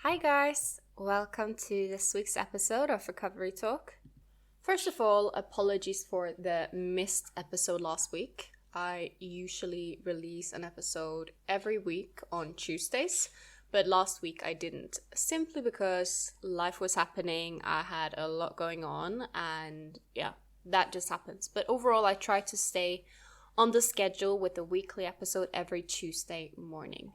Hi guys, welcome to this week's episode of Recovery Talk. First of all, apologies for the missed episode last week. I usually release an episode every week on Tuesdays, but last week I didn't, simply because life was happening, I had a lot going on, and yeah, that just happens. But overall, I try to stay on the schedule with a weekly episode every Tuesday morning.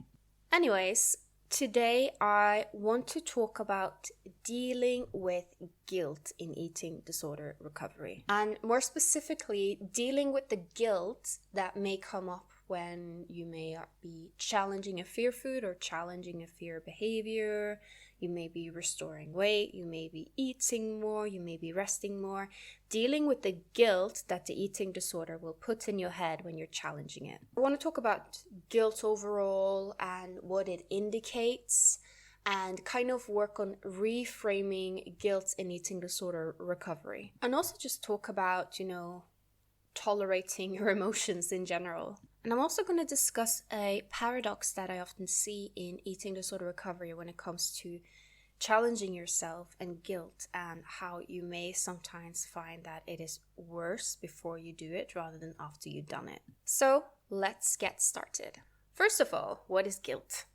Anyways, today I want to talk about dealing with guilt in eating disorder recovery. And more specifically, dealing with the guilt that may come up when you may be challenging a fear food or challenging a fear behavior. You may be restoring weight, you may be eating more, you may be resting more. Dealing with the guilt that the eating disorder will put in your head when you're challenging it. I want to talk about guilt overall and what it indicates, and kind of work on reframing guilt in eating disorder recovery. And also just talk about, tolerating your emotions in general. And I'm also going to discuss a paradox that I often see in eating disorder recovery when it comes to challenging yourself and guilt, and how you may sometimes find that it is worse before you do it rather than after you've done it. So let's get started. First of all, what is guilt?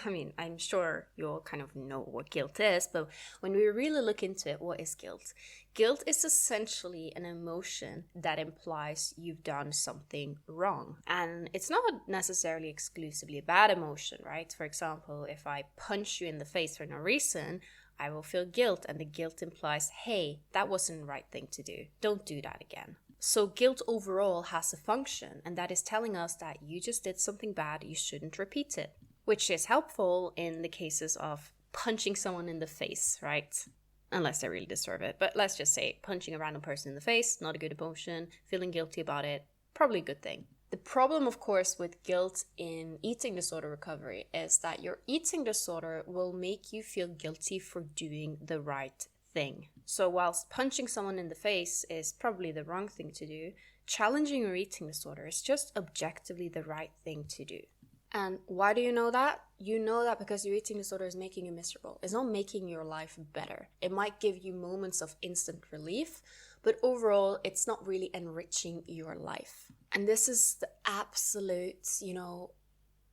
I mean, I'm sure you all kind of know what guilt is, but when we really look into it, what is guilt? Guilt is essentially an emotion that implies you've done something wrong. And it's not necessarily exclusively a bad emotion, right? For example, if I punch you in the face for no reason, I will feel guilt, and the guilt implies, hey, that wasn't the right thing to do. Don't do that again. So guilt overall has a function, and that is telling us that you just did something bad, you shouldn't repeat it. Which is helpful in the cases of punching someone in the face, right? Unless they really deserve it. But let's just say punching a random person in the face, not a good emotion. Feeling guilty about it, probably a good thing. The problem, of course, with guilt in eating disorder recovery is that your eating disorder will make you feel guilty for doing the right thing. So whilst punching someone in the face is probably the wrong thing to do, challenging your eating disorder is just objectively the right thing to do. And why do you know that? You know that because your eating disorder is making you miserable. It's not making your life better. It might give you moments of instant relief, but overall, it's not really enriching your life. And this is the absolute,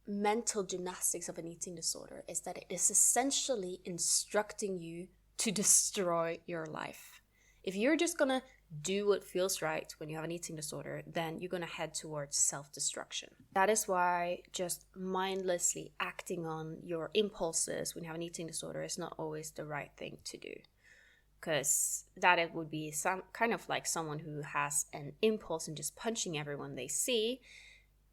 mental gymnastics of an eating disorder, is that it is essentially instructing you to destroy your life. If you're just gonna do what feels right when you have an eating disorder, then you're gonna head towards self-destruction. That is why just mindlessly acting on your impulses when you have an eating disorder is not always the right thing to do. Because that it would be some kind of like someone who has an impulse and just punching everyone they see.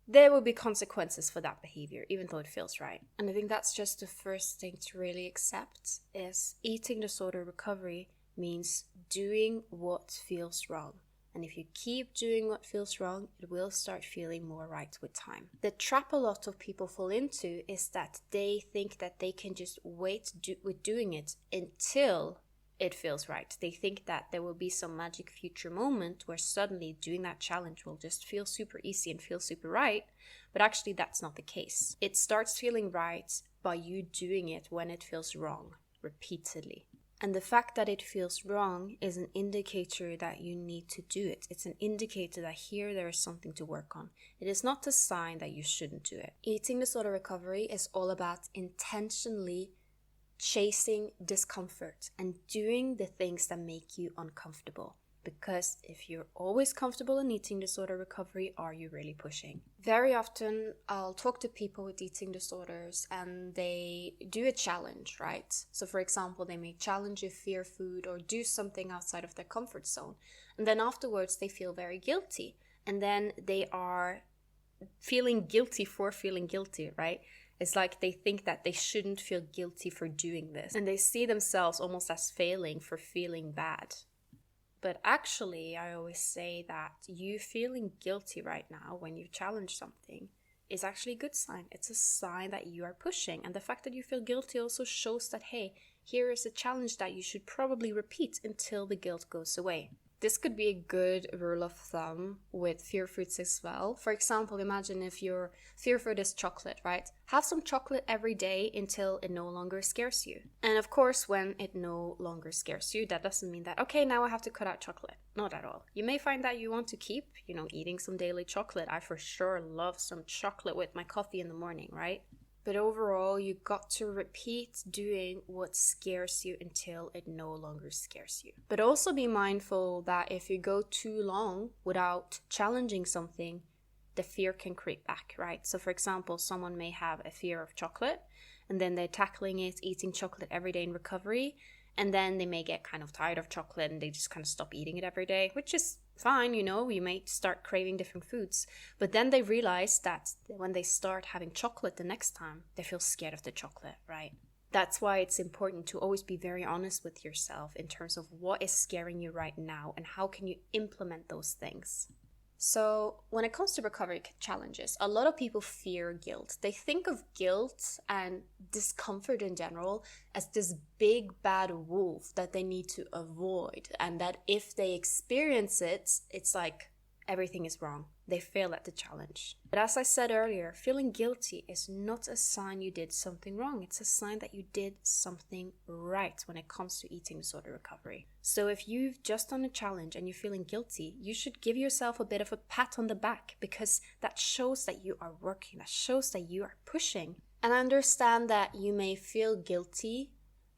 There will be consequences for that behavior, even though it feels right. And I think that's just the first thing to really accept, is eating disorder recovery means doing what feels wrong. And if you keep doing what feels wrong, it will start feeling more right with time. The trap a lot of people fall into is that they think that they can just wait with doing it until it feels right. They think that there will be some magic future moment where suddenly doing that challenge will just feel super easy and feel super right. But actually that's not the case. It starts feeling right by you doing it when it feels wrong, repeatedly. And the fact that it feels wrong is an indicator that you need to do it. It's an indicator that here there is something to work on. It is not a sign that you shouldn't do it. Eating disorder recovery is all about intentionally chasing discomfort and doing the things that make you uncomfortable. Because if you're always comfortable in eating disorder recovery, are you really pushing? Very often I'll talk to people with eating disorders and they do a challenge, right? So for example, they may challenge a fear food or do something outside of their comfort zone. And then afterwards they feel very guilty. And then they are feeling guilty for feeling guilty, right? It's like they think that they shouldn't feel guilty for doing this. And they see themselves almost as failing for feeling bad. But actually, I always say that you feeling guilty right now when you challenge something is actually a good sign. It's a sign that you are pushing. And the fact that you feel guilty also shows that, hey, here is a challenge that you should probably repeat until the guilt goes away. This could be a good rule of thumb with fear foods as well. For example, imagine if your fear food is chocolate, right? Have some chocolate every day until it no longer scares you. And of course, when it no longer scares you, that doesn't mean that, okay, now I have to cut out chocolate. Not at all. You may find that you want to keep, eating some daily chocolate. I for sure love some chocolate with my coffee in the morning, right? But overall, you got to repeat doing what scares you until it no longer scares you. But also be mindful that if you go too long without challenging something, the fear can creep back, right? So for example, someone may have a fear of chocolate, and then they're tackling it, eating chocolate every day in recovery, and then they may get kind of tired of chocolate and they just kind of stop eating it every day, which is fine, you may start craving different foods. But then they realize that when they start having chocolate the next time, they feel scared of the chocolate, right? That's why it's important to always be very honest with yourself in terms of what is scaring you right now and how can you implement those things. So when it comes to recovery challenges, a lot of people fear guilt. They think of guilt and discomfort in general as this big bad wolf that they need to avoid. And that if they experience it, it's like everything is wrong. They fail at the challenge. But as I said earlier, feeling guilty is not a sign you did something wrong. It's a sign that you did something right when it comes to eating disorder recovery. So if you've just done a challenge and you're feeling guilty, you should give yourself a bit of a pat on the back, because that shows that you are working, that shows that you are pushing. And I understand that you may feel guilty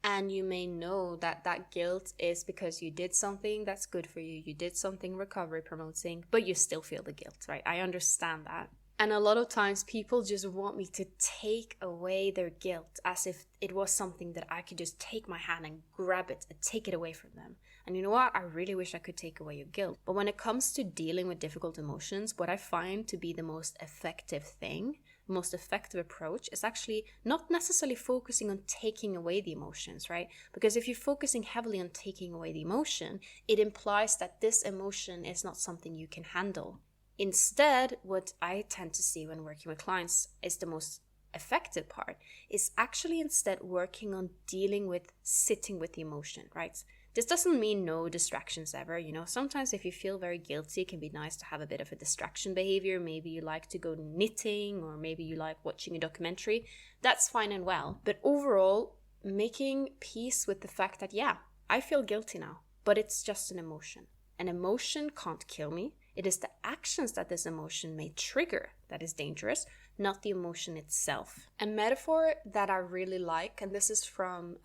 and you may know that that guilt is because you did something that's good for you. You did something recovery promoting, but you still feel the guilt, right? I understand that. And a lot of times people just want me to take away their guilt as if it was something that I could just take my hand and grab it and take it away from them. And you know what? I really wish I could take away your guilt. But when it comes to dealing with difficult emotions, what I find to be the most effective thing, most effective approach is actually not necessarily focusing on taking away the emotions, right? Because if you're focusing heavily on taking away the emotion, it implies that this emotion is not something you can handle. Instead, what I tend to see when working with clients is the most effective part is actually instead working on dealing with sitting with the emotion, right? This doesn't mean no distractions ever. Sometimes if you feel very guilty, it can be nice to have a bit of a distraction behavior. Maybe you like to go knitting, or maybe you like watching a documentary. That's fine and well. But overall, making peace with the fact that, yeah, I feel guilty now, but it's just an emotion. An emotion can't kill me. It is the actions that this emotion may trigger that is dangerous, not the emotion itself. A metaphor that I really like, and this is from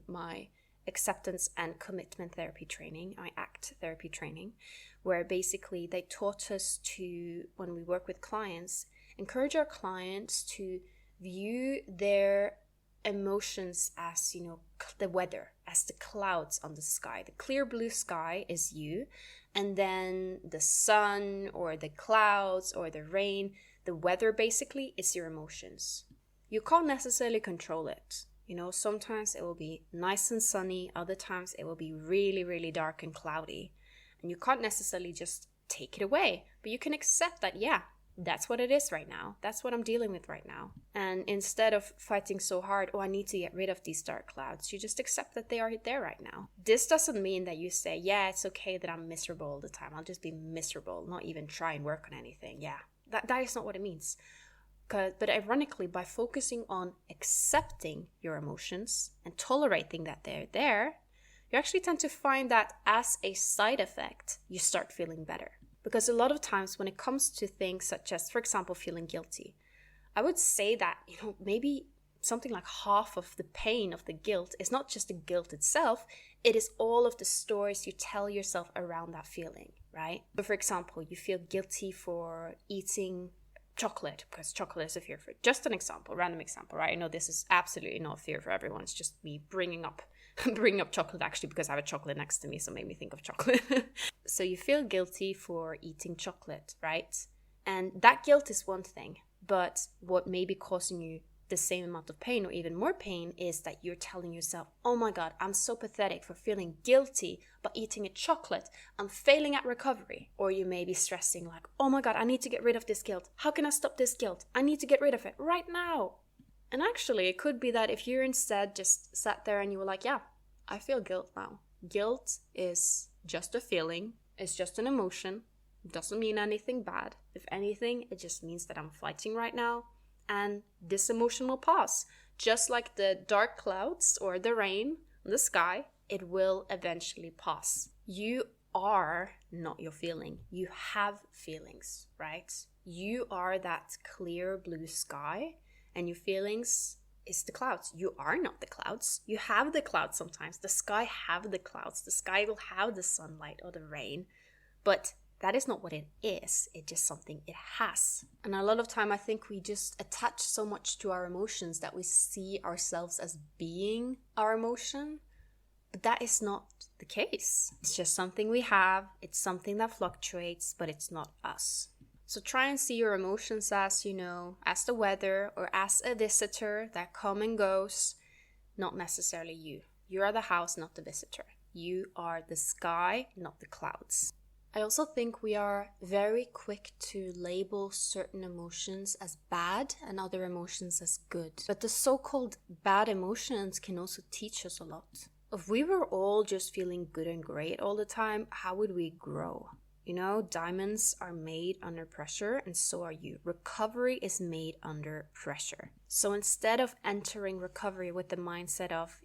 my acceptance and commitment therapy training, my ACT therapy training, where basically they taught us to, when we work with clients, encourage our clients to view their emotions as, the weather, as the clouds on the sky. The clear blue sky is you, and then the sun or the clouds or the rain, the weather basically is your emotions. You can't necessarily control it. Sometimes it will be nice and sunny, other times it will be really, really dark and cloudy. And you can't necessarily just take it away, but you can accept that, yeah, that's what it is right now. That's what I'm dealing with right now. And instead of fighting so hard, I need to get rid of these dark clouds, you just accept that they are there right now. This doesn't mean that you say, yeah, it's okay that I'm miserable all the time. I'll just be miserable, not even try and work on anything. Yeah, that is not what it means. But ironically, by focusing on accepting your emotions and tolerating that they're there, you actually tend to find that as a side effect, you start feeling better. Because a lot of times when it comes to things such as, for example, feeling guilty, I would say that, maybe something like half of the pain of the guilt is not just the guilt itself, it is all of the stories you tell yourself around that feeling, right? But for example, you feel guilty for eating chocolate because chocolate is a fear food. Just an example, random example, right? I know this is absolutely not fear for everyone. It's just me bringing up chocolate actually because I have a chocolate next to me, so it made me think of chocolate. So you feel guilty for eating chocolate, right? And that guilt is one thing, but what may be causing you the same amount of pain or even more pain is that you're telling yourself, oh my God, I'm so pathetic for feeling guilty about eating a chocolate. I'm failing at recovery. Or you may be stressing like, oh my God, I need to get rid of this guilt. How can I stop this guilt? I need to get rid of it right now. And actually, it could be that if you instead just sat there and you were like, yeah, I feel guilt now. Guilt is just a feeling. It's just an emotion. It doesn't mean anything bad. If anything, it just means that I'm fighting right now, and this emotion will pass. Just like the dark clouds or the rain in the sky, it will eventually pass. You are not your feeling. You have feelings, right? You are that clear blue sky, and your feelings is the clouds. You are not the clouds. You have the clouds sometimes. The sky have the clouds. The sky will have the sunlight or the rain. But that is not what it is. It's just something it has. And a lot of time I think we just attach so much to our emotions that we see ourselves as being our emotion. But that is not the case. It's just something we have. It's something that fluctuates, but it's not us. So try and see your emotions as, as the weather or as a visitor that comes and goes, not necessarily you. You are the house, not the visitor. You are the sky, not the clouds. I also think we are very quick to label certain emotions as bad and other emotions as good. But the so-called bad emotions can also teach us a lot. If we were all just feeling good and great all the time, how would we grow? Diamonds are made under pressure, and so are you. Recovery is made under pressure. So instead of entering recovery with the mindset of,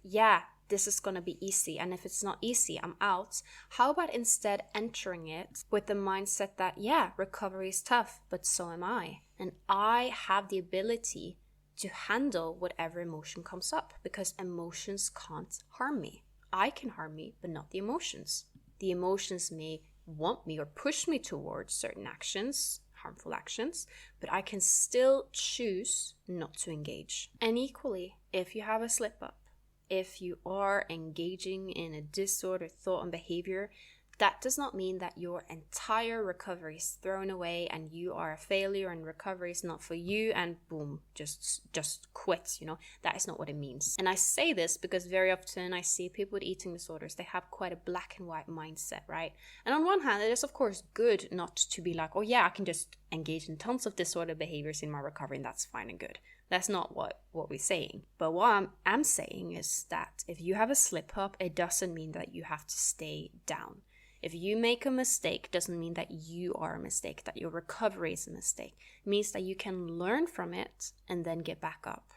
this is going to be easy, and if it's not easy, I'm out. How about instead entering it with the mindset that, recovery is tough, but so am I. And I have the ability to handle whatever emotion comes up, because emotions can't harm me. I can harm me, but not the emotions. The emotions may want me or push me towards certain actions, harmful actions, but I can still choose not to engage. And equally, if you have a slip up, if you are engaging in a disordered thought and behavior, that does not mean that your entire recovery is thrown away and you are a failure and recovery is not for you and boom, just quit, That is not what it means. And I say this because very often I see people with eating disorders, they have quite a black and white mindset, right? And on one hand, it is of course good not to be like, I can just engage in tons of disordered behaviors in my recovery and that's fine and good. That's not what we're saying. But what I'm saying is that if you have a slip up, it doesn't mean that you have to stay down. If you make a mistake, doesn't mean that you are a mistake, that your recovery is a mistake. It means that you can learn from it and then get back up.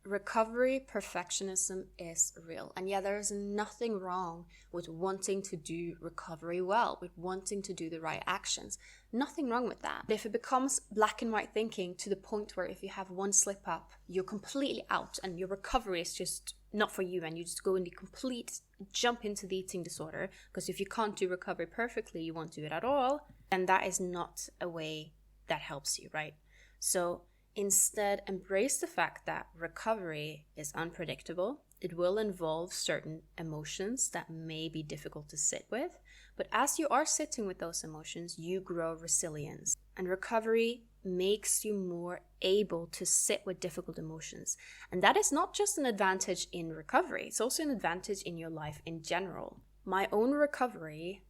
Recovery perfectionism is real. And there is nothing wrong with wanting to do recovery well, with wanting to do the right actions. Nothing wrong with that. But if it becomes black and white thinking to the point where if you have one slip up, you're completely out and your recovery is just not for you and you just go in the complete jump into the eating disorder, because if you can't do recovery perfectly, you won't do it at all, then that is not a way that helps you, right? So instead, embrace the fact that recovery is unpredictable. It will involve certain emotions that may be difficult to sit with. But as you are sitting with those emotions, you grow resilience. And recovery makes you more able to sit with difficult emotions. And that is not just an advantage in recovery. It's also an advantage in your life in general. My own recovery,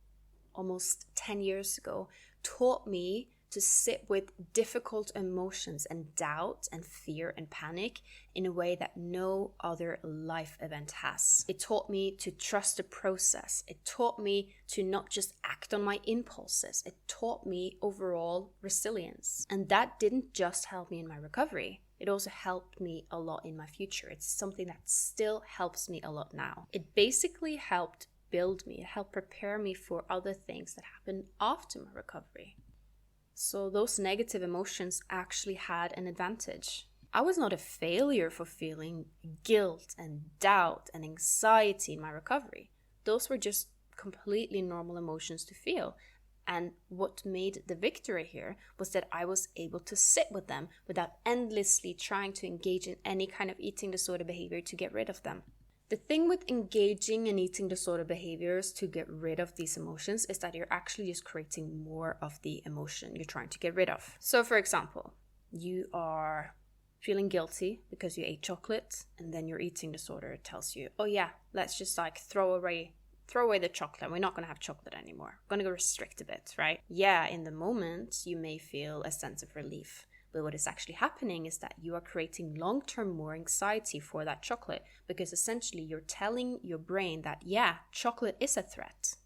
almost 10 years ago, taught me to sit with difficult emotions and doubt and fear and panic in a way that no other life event has. It taught me to trust the process. It taught me to not just act on my impulses. It taught me overall resilience. And that didn't just help me in my recovery. It also helped me a lot in my future. It's something that still helps me a lot now. It basically helped build me. It helped prepare me for other things that happened after my recovery. So those negative emotions actually had an advantage. I was not a failure for feeling guilt and doubt and anxiety in my recovery. Those were just completely normal emotions to feel. And what made the victory here was that I was able to sit with them without endlessly trying to engage in any kind of eating disorder behavior to get rid of them. The thing with engaging in eating disorder behaviors to get rid of these emotions is that you're actually just creating more of the emotion you're trying to get rid of. So for example, you are feeling guilty because you ate chocolate, and then your eating disorder tells you, let's just throw away the chocolate. We're not going to have chocolate anymore. We're going to go restrict a bit, right? In the moment, you may feel a sense of relief. But what is actually happening is that you are creating long-term more anxiety for that chocolate, because essentially you're telling your brain that, chocolate is a threat.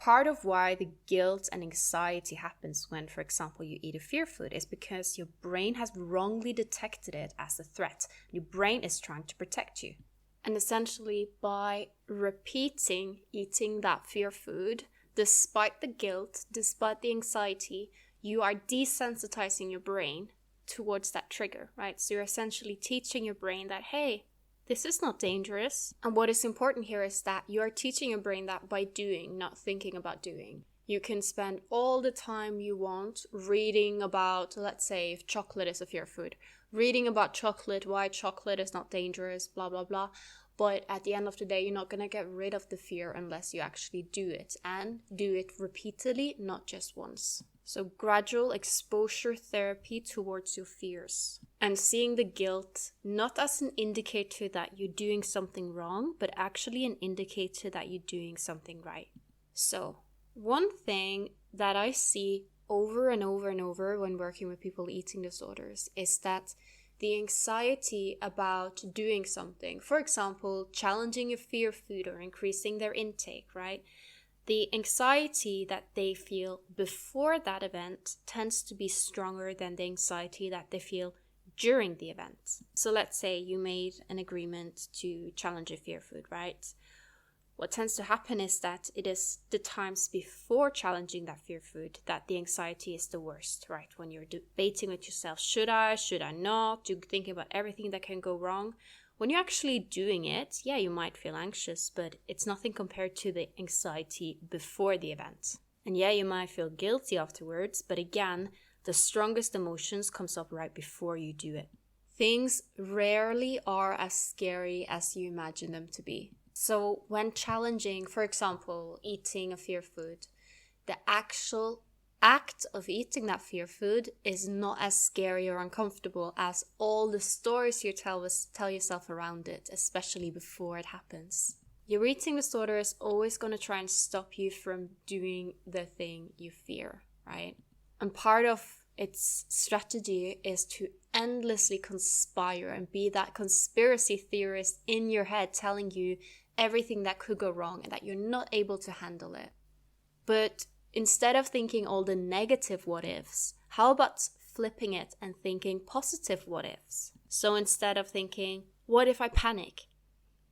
part of why the guilt and anxiety happens when, for example, you eat a fear food is because your brain has wrongly detected it as a threat. Your brain is trying to protect you. And essentially, by repeating eating that fear food, despite the guilt, despite the anxiety, you are desensitizing your brain towards that trigger, right? So you're essentially teaching your brain that, hey, this is not dangerous. And what is important here is that you are teaching your brain that by doing, not thinking about doing. You can spend all the time you want reading about, let's say, if chocolate is a fear food, reading about chocolate, why chocolate is not dangerous, blah, blah, blah. But at the end of the day, you're not going to get rid of the fear unless you actually do it, and do it repeatedly, not just once. So gradual exposure therapy towards your fears. And seeing the guilt not as an indicator that you're doing something wrong, but actually an indicator that you're doing something right. So one thing that I see over and over and over when working with people with eating disorders is that the anxiety about doing something, for example, challenging a fear food or increasing their intake, right? The anxiety that they feel before that event tends to be stronger than the anxiety that they feel during the event. So let's say you made an agreement to challenge a fear food, right? What tends to happen is that it is the times before challenging that fear food that the anxiety is the worst, right? When you're debating with yourself, should I not? You're thinking about everything that can go wrong. When you're actually doing it, yeah, you might feel anxious, but it's nothing compared to the anxiety before the event. And yeah, you might feel guilty afterwards, but again, the strongest emotions comes up right before you do it. Things rarely are as scary as you imagine them to be. So when challenging, for example, eating a fear food, the actual act of eating that fear food is not as scary or uncomfortable as all the stories you tell yourself around it, especially before it happens. Your eating disorder is always going to try and stop you from doing the thing you fear, right? And part of its strategy is to endlessly conspire and be that conspiracy theorist in your head telling you everything that could go wrong and that you're not able to handle it. But instead of thinking all the negative what ifs, how about flipping it and thinking positive what ifs? So instead of thinking, what if I panic?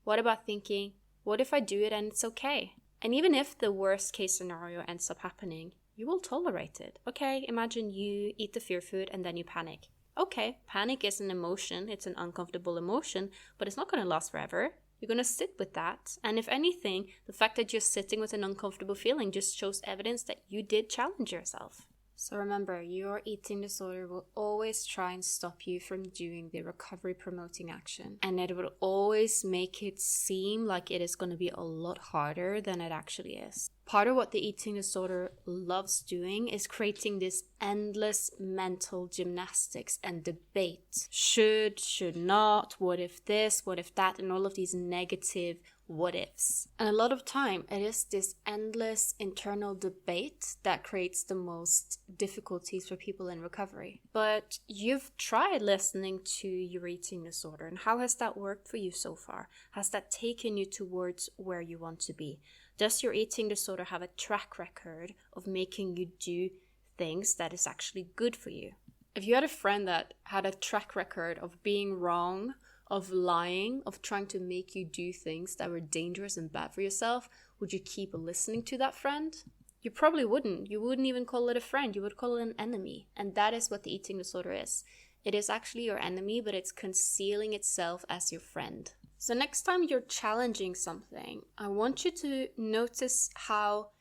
What about thinking, what if I do it and it's okay? And even if the worst case scenario ends up happening, you will tolerate it. Okay, imagine you eat the fear food and then you panic. Okay, panic is an emotion, it's an uncomfortable emotion, but it's not going to last forever. You're going to sit with that. And if anything, the fact that you're sitting with an uncomfortable feeling just shows evidence that you did challenge yourself. So remember, your eating disorder will always try and stop you from doing the recovery promoting action. And it will always make it seem like it is going to be a lot harder than it actually is. Part of what the eating disorder loves doing is creating this endless mental gymnastics and debate. Should not, what if this, what if that, and all of these negative what ifs. And a lot of time it is this endless internal debate that creates the most difficulties for people in recovery. But you've tried listening to your eating disorder, and how has that worked for you so far? Has that taken you towards where you want to be? Does your eating disorder have a track record of making you do things that is actually good for you? If you had a friend that had a track record of being wrong, of lying, of trying to make you do things that were dangerous and bad for yourself, would you keep listening to that friend? You probably wouldn't. You wouldn't even call it a friend. You would call it an enemy. And that is what the eating disorder is. It is actually your enemy, but it's concealing itself as your friend. So next time you're challenging something, I want you to notice how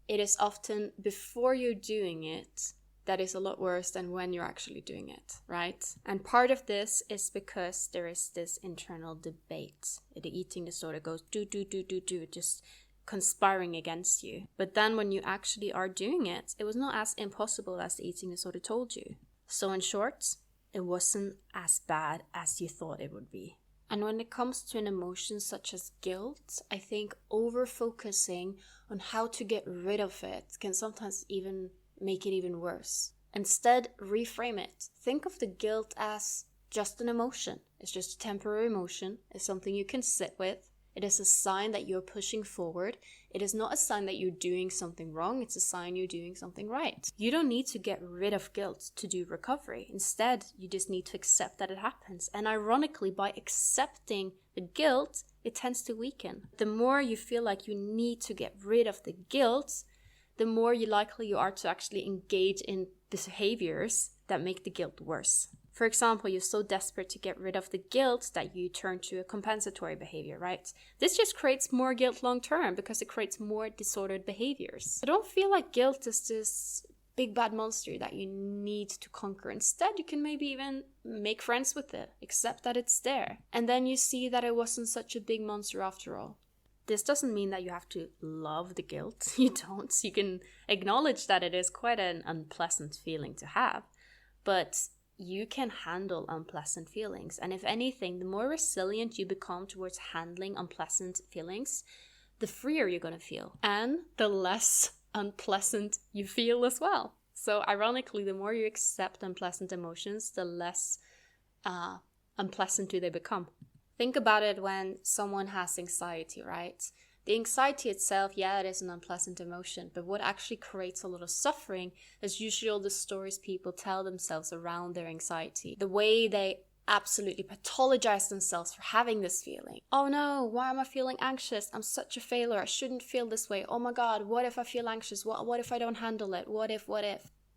it is often before you're doing it that is a lot worse than when you're actually doing it, right? And part of this is because there is this internal debate. The eating disorder goes do, just conspiring against you. But then when you actually are doing it, it was not as impossible as the eating disorder told you. So in short, it wasn't as bad as you thought it would be. And when it comes to an emotion such as guilt, I think over-focusing on how to get rid of it can sometimes even make it even worse. Instead, reframe it. Think of the guilt as just an emotion. It's just a temporary emotion. It's something you can sit with. It is a sign that you're pushing forward. It is not a sign that you're doing something wrong. It's a sign you're doing something right. You don't need to get rid of guilt to do recovery. Instead, you just need to accept that it happens. And ironically, by accepting the guilt, it tends to weaken. The more you feel like you need to get rid of the guilt, the more likely you are to actually engage in behaviors that make the guilt worse. For example, you're so desperate to get rid of the guilt that you turn to a compensatory behavior, right? This just creates more guilt long term because it creates more disordered behaviors. So don't feel like guilt is this big bad monster that you need to conquer. Instead, you can maybe even make friends with it, accept that it's there. And then you see that it wasn't such a big monster after all. This doesn't mean that you have to love the guilt. You don't. You can acknowledge that it is quite an unpleasant feeling to have. But you can handle unpleasant feelings. And if anything, the more resilient you become towards handling unpleasant feelings, the freer you're going to feel. And the less unpleasant you feel as well. So ironically, the more you accept unpleasant emotions, the less unpleasant do they become. Think about it when someone has anxiety, right? The anxiety itself, yeah, it is an unpleasant emotion, but what actually creates a lot of suffering is usually all the stories people tell themselves around their anxiety. The way they absolutely pathologize themselves for having this feeling. Oh no, why am I feeling anxious? I'm such a failure. I shouldn't feel this way. Oh my God, what if I feel anxious? What if I don't handle it? What if?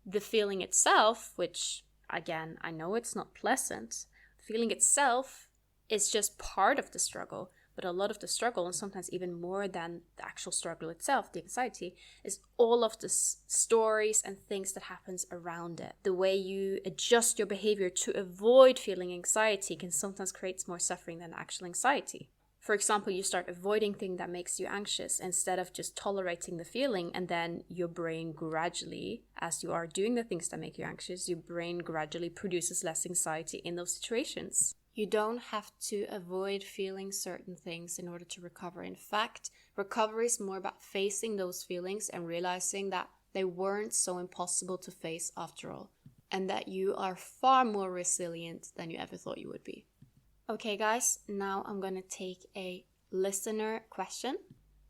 The feeling itself, which again, I know it's not pleasant, the feeling itself is just part of the struggle. But a lot of the struggle, and sometimes even more than the actual struggle itself, the anxiety, is all of the stories and things that happens around it. The way you adjust your behavior to avoid feeling anxiety can sometimes create more suffering than actual anxiety. For example, you start avoiding things that makes you anxious instead of just tolerating the feeling, and then your brain gradually, as you are doing the things that make you anxious, your brain gradually produces less anxiety in those situations. You don't have to avoid feeling certain things in order to recover. In fact, recovery is more about facing those feelings and realizing that they weren't so impossible to face after all, and that you are far more resilient than you ever thought you would be. Okay guys, now I'm going to take a listener question.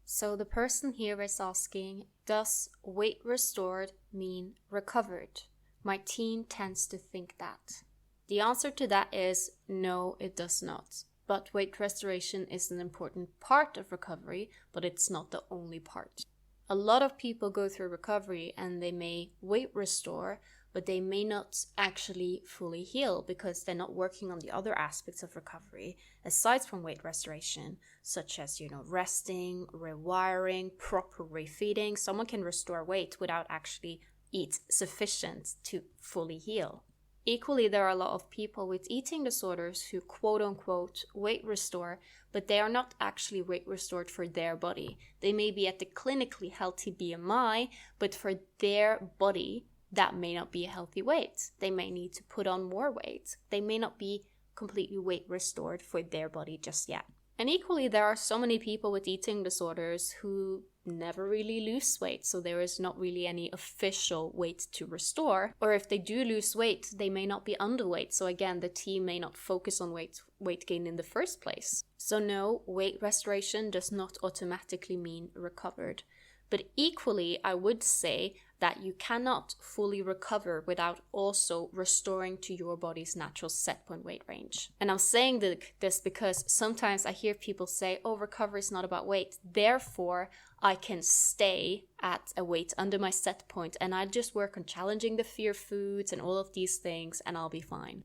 So the person here is asking, does weight restored mean recovered? My teen tends to think that. The answer to that is no, it does not. But weight restoration is an important part of recovery, but it's not the only part. A lot of people go through recovery and they may weight restore, but they may not actually fully heal because they're not working on the other aspects of recovery aside from weight restoration, such as, resting, rewiring, proper refeeding. Someone can restore weight without actually eat sufficient to fully heal. Equally, there are a lot of people with eating disorders who quote-unquote weight restore, but they are not actually weight restored for their body. They may be at the clinically healthy BMI, but for their body, that may not be a healthy weight. They may need to put on more weight. They may not be completely weight restored for their body just yet. And equally, there are so many people with eating disorders who never really lose weight, so there is not really any official weight to restore. Or if they do lose weight, they may not be underweight, so again, the team may not focus on weight gain in the first place. So no, weight restoration does not automatically mean recovered. But equally, I would say that you cannot fully recover without also restoring to your body's natural set point weight range. And I'm saying this because sometimes I hear people say, oh, recovery is not about weight, therefore I can stay at a weight under my set point and I just work on challenging the fear foods and all of these things and I'll be fine.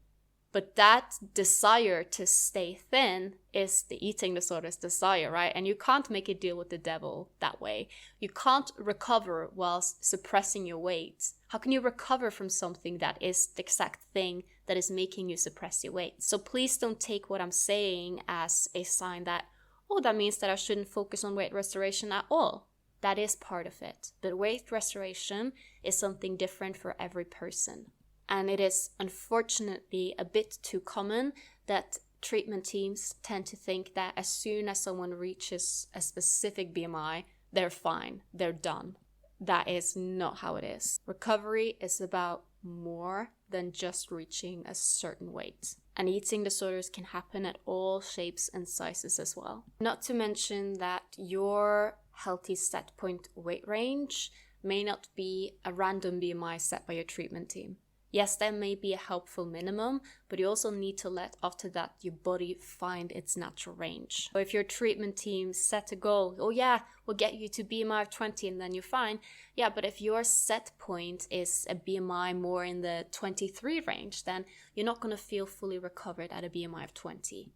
But that desire to stay thin is the eating disorder's desire, right? And you can't make a deal with the devil that way. You can't recover whilst suppressing your weight. How can you recover from something that is the exact thing that is making you suppress your weight? So please don't take what I'm saying as a sign that, oh, that means that I shouldn't focus on weight restoration at all. That is part of it. But weight restoration is something different for every person. And it is unfortunately a bit too common that treatment teams tend to think that as soon as someone reaches a specific BMI, they're fine, they're done. That is not how it is. Recovery is about more than just reaching a certain weight. And eating disorders can happen at all shapes and sizes as well. Not to mention that your healthy set point weight range may not be a random BMI set by your treatment team. Yes, there may be a helpful minimum, but you also need to let after that your body find its natural range. So if your treatment team set a goal, oh yeah, we'll get you to BMI of 20 and then you're fine. Yeah, but if your set point is a BMI more in the 23 range, then you're not going to feel fully recovered at a BMI of 20.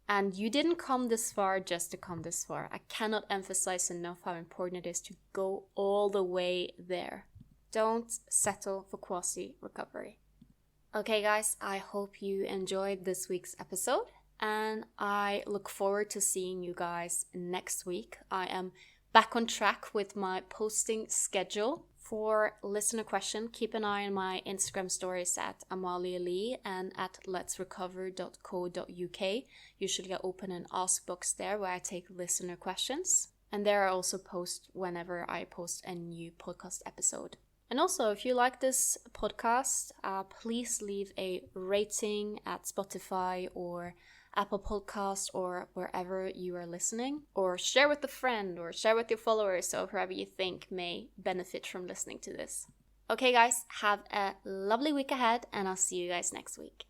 And you didn't come this far just to come this far. I cannot emphasize enough how important it is to go all the way there. Don't settle for quasi-recovery. Okay guys, I hope you enjoyed this week's episode and I look forward to seeing you guys next week. I am back on track with my posting schedule. For listener question, keep an eye on my Instagram stories at Amalia Lee and at letsrecover.co.uk. Usually I open an ask box there where I take listener questions. And there I also post whenever I post a new podcast episode. And also, if you like this podcast, please leave a rating at Spotify or Apple Podcast or wherever you are listening. Or share with a friend or share with your followers or whoever you think may benefit from listening to this. Okay guys, have a lovely week ahead and I'll see you guys next week.